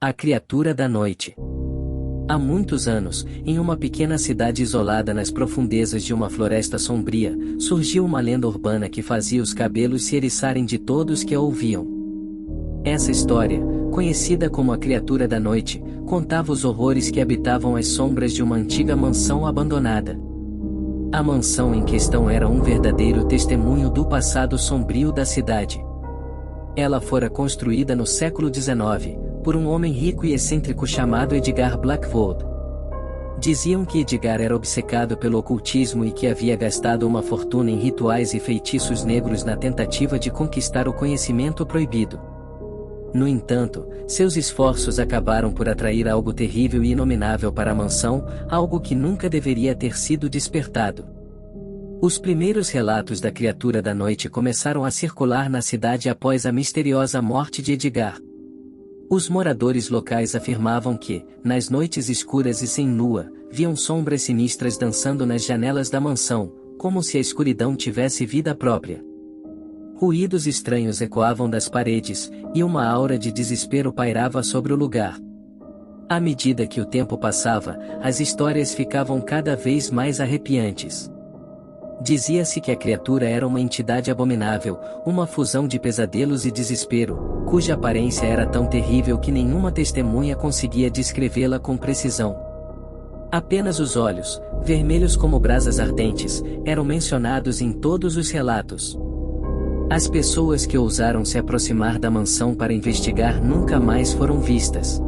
A criatura da noite. Há muitos anos, em uma pequena cidade isolada nas profundezas de uma floresta sombria, surgiu uma lenda urbana que fazia os cabelos se eriçarem de todos que a ouviam. Essa história, conhecida como a criatura da noite, contava os horrores que habitavam as sombras de uma antiga mansão abandonada. A mansão em questão era um verdadeiro testemunho do passado sombrio da cidade. Ela fora construída no século XIX, por um homem rico e excêntrico chamado Edgar Blackwood. Diziam que Edgar era obcecado pelo ocultismo e que havia gastado uma fortuna em rituais e feitiços negros na tentativa de conquistar o conhecimento proibido. No entanto, seus esforços acabaram por atrair algo terrível e inominável para a mansão, algo que nunca deveria ter sido despertado. Os primeiros relatos da criatura da noite começaram a circular na cidade após a misteriosa morte de Edgar. Os moradores locais afirmavam que, nas noites escuras e sem lua, viam sombras sinistras dançando nas janelas da mansão, como se a escuridão tivesse vida própria. Ruídos estranhos ecoavam das paredes, e uma aura de desespero pairava sobre o lugar. À medida que o tempo passava, as histórias ficavam cada vez mais arrepiantes. Dizia-se que a criatura era uma entidade abominável, uma fusão de pesadelos e desespero, cuja aparência era tão terrível que nenhuma testemunha conseguia descrevê-la com precisão. Apenas os olhos, vermelhos como brasas ardentes, eram mencionados em todos os relatos. As pessoas que ousaram se aproximar da mansão para investigar nunca mais foram vistas.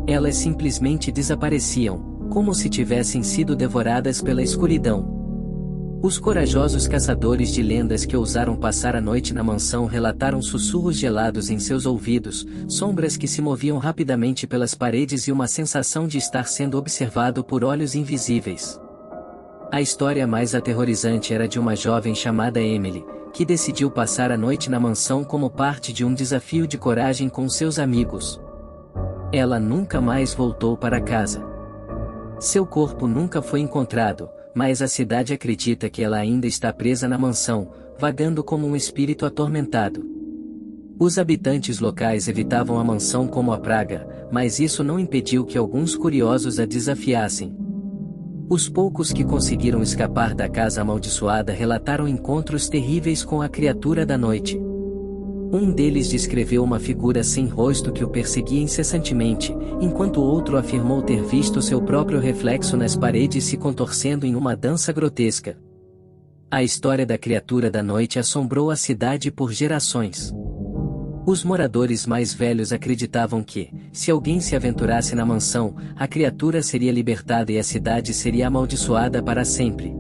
Elas simplesmente desapareciam, como se tivessem sido devoradas pela escuridão. Os corajosos caçadores de lendas que ousaram passar a noite na mansão relataram sussurros gelados em seus ouvidos, sombras que se moviam rapidamente pelas paredes e uma sensação de estar sendo observado por olhos invisíveis. A história mais aterrorizante era de uma jovem chamada Emily, que decidiu passar a noite na mansão como parte de um desafio de coragem com seus amigos. Ela nunca mais voltou para casa. Seu corpo nunca foi encontrado, mas a cidade acredita que ela ainda está presa na mansão, vagando como um espírito atormentado. Os habitantes locais evitavam a mansão como a praga, mas isso não impediu que alguns curiosos a desafiassem. Os poucos que conseguiram escapar da casa amaldiçoada relataram encontros terríveis com a criatura da noite. Um deles descreveu uma figura sem rosto que o perseguia incessantemente, enquanto o outro afirmou ter visto seu próprio reflexo nas paredes se contorcendo em uma dança grotesca. A história da criatura da noite assombrou a cidade por gerações. Os moradores mais velhos acreditavam que, se alguém se aventurasse na mansão, a criatura seria libertada e a cidade seria amaldiçoada para sempre.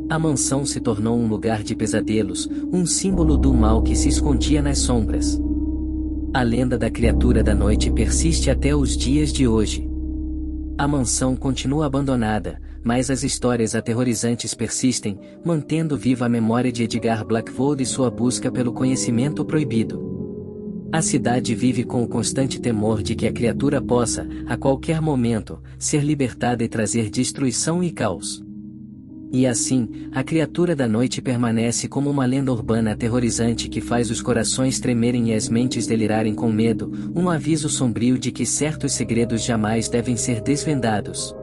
A mansão se tornou um lugar de pesadelos, um símbolo do mal que se escondia nas sombras. A lenda da criatura da noite persiste até os dias de hoje. A mansão continua abandonada, mas as histórias aterrorizantes persistem, mantendo viva a memória de Edgar Blackwood e sua busca pelo conhecimento proibido. A cidade vive com o constante temor de que a criatura possa, a qualquer momento, ser libertada e trazer destruição e caos. E assim, a criatura da noite permanece como uma lenda urbana aterrorizante que faz os corações tremerem e as mentes delirarem com medo, um aviso sombrio de que certos segredos jamais devem ser desvendados.